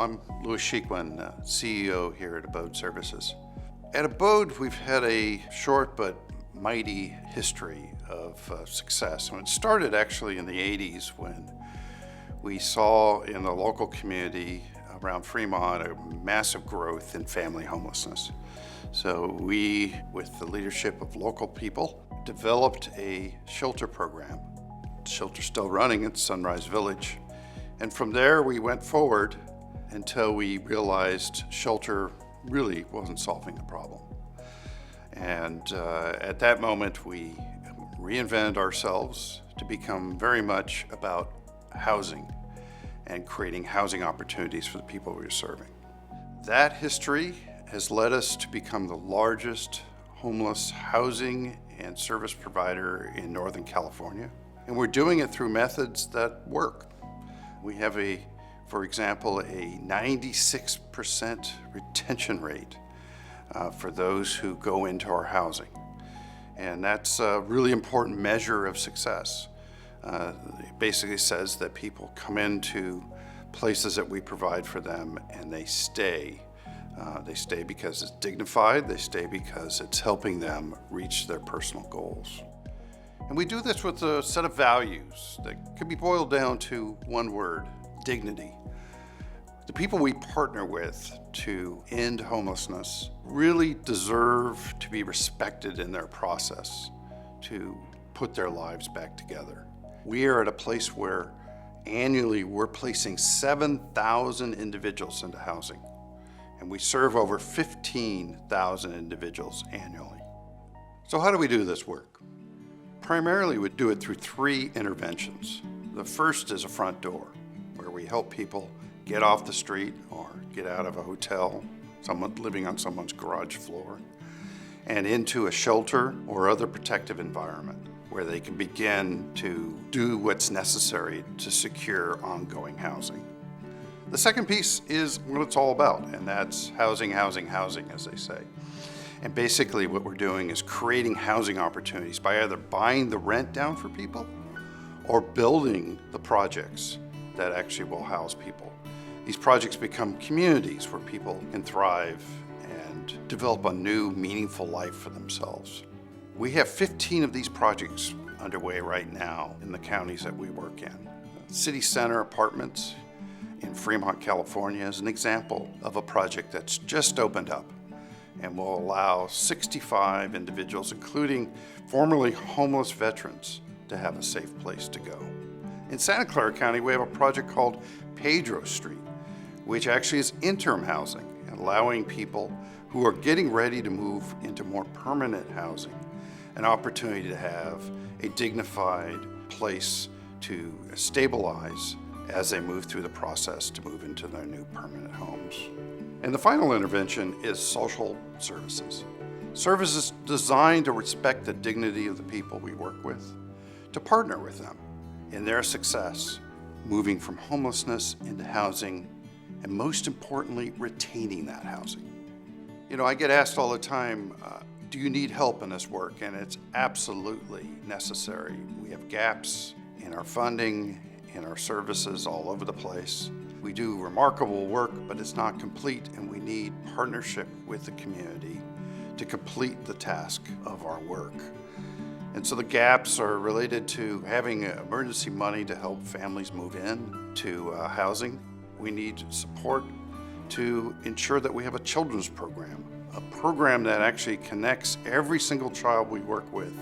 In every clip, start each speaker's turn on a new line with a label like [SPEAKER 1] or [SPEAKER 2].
[SPEAKER 1] I'm Chicoine, CEO here at Abode Services. At Abode, we've had a short but mighty history of success. And it started actually in the 80s when we saw in the local community around Fremont a massive growth in family homelessness. So we, with the leadership of local people, developed a shelter program. The shelter's still running at Sunrise Village. And from there we went forward until we realized shelter really wasn't solving the problem. And at that moment we reinvented ourselves to become very much about housing and creating housing opportunities for the people we were serving. That history has led us to become the largest homeless housing and service provider in Northern California. And we're doing it through methods that work. We have for example, a 96% retention rate for those who go into our housing. And that's a really important measure of success. It basically says that people come into places that we provide for them and they stay. They stay because it's dignified, they stay because it's helping them reach their personal goals. And we do this with a set of values that can be boiled down to one word: dignity. The people we partner with to end homelessness really deserve to be respected in their process to put their lives back together. We are at a place where annually we're placing 7,000 individuals into housing, and we serve over 15,000 individuals annually. So how do we do this work? Primarily, we do it through 3 interventions. The first is a front door, where we help people get off the street or get out of a hotel, someone living on someone's garage floor, and into a shelter or other protective environment where they can begin to do what's necessary to secure ongoing housing. The second piece is what it's all about, and that's housing, housing, housing, as they say. And basically what we're doing is creating housing opportunities by either buying the rent down for people or building the projects that actually will house people. These projects become communities where people can thrive and develop a new, meaningful life for themselves. We have 15 of these projects underway right now in the counties that we work in. City Center Apartments in Fremont, California is an example of a project that's just opened up and will allow 65 individuals, including formerly homeless veterans, to have a safe place to go. In Santa Clara County, we have a project called Pedro Street, which actually is interim housing, allowing people who are getting ready to move into more permanent housing an opportunity to have a dignified place to stabilize as they move through the process to move into their new permanent homes. And the final intervention is social services. Services designed to respect the dignity of the people we work with, to partner with them in their success, moving from homelessness into housing, and most importantly, retaining that housing. You know, I get asked all the time, do you need help in this work? And it's absolutely necessary. We have gaps in our funding, in our services all over the place. We do remarkable work, but it's not complete, and we need partnership with the community to complete the task of our work. And so the gaps are related to having emergency money to help families move in to housing. We need support to ensure that we have a children's program, a program that actually connects every single child we work with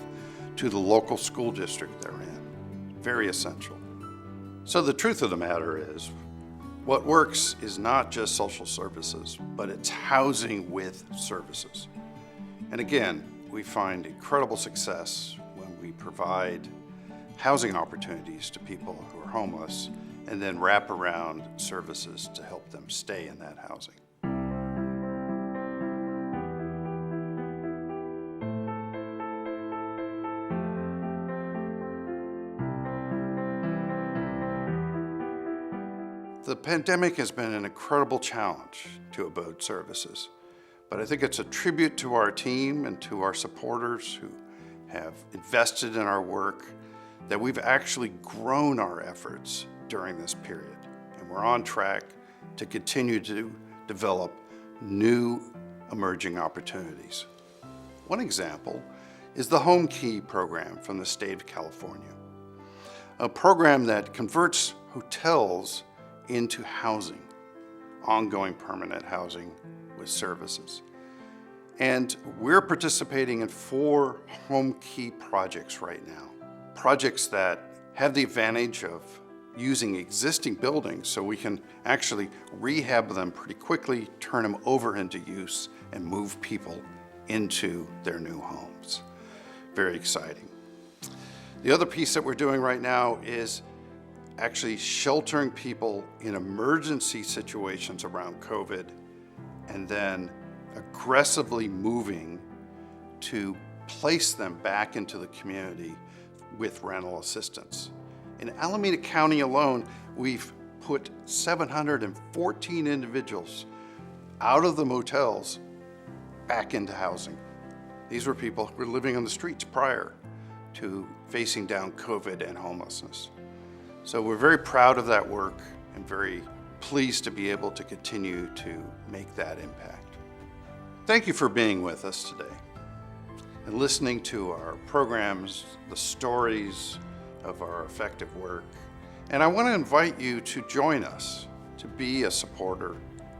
[SPEAKER 1] to the local school district they're in. Very essential. So the truth of the matter is, what works is not just social services, but it's housing with services. And again, we find incredible success when we provide housing opportunities to people who are homeless and then wrap around services to help them stay in that housing. The pandemic has been an incredible challenge to Abode Services, but I think it's a tribute to our team and to our supporters who have invested in our work that we've actually grown our efforts during this period. And we're on track to continue to develop new emerging opportunities. One example is the Home Key program from the state of California, a program that converts hotels into housing, ongoing permanent housing with services. And we're participating in 4 Home Key projects right now, projects that have the advantage of using existing buildings so we can actually rehab them pretty quickly, turn them over into use, and move people into their new homes. Very exciting. The other piece that we're doing right now is actually sheltering people in emergency situations around COVID, and then aggressively moving to place them back into the community with rental assistance. In Alameda County alone, we've put 714 individuals out of the motels back into housing. These were people who were living on the streets prior to facing down COVID and homelessness. So we're very proud of that work and very pleased to be able to continue to make that impact. Thank you for being with us today and listening to our programs, the stories of our effective work. And I want to invite you to join us, to be a supporter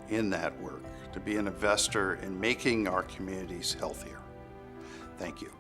[SPEAKER 1] in that work, to be an investor in making our communities healthier. Thank you.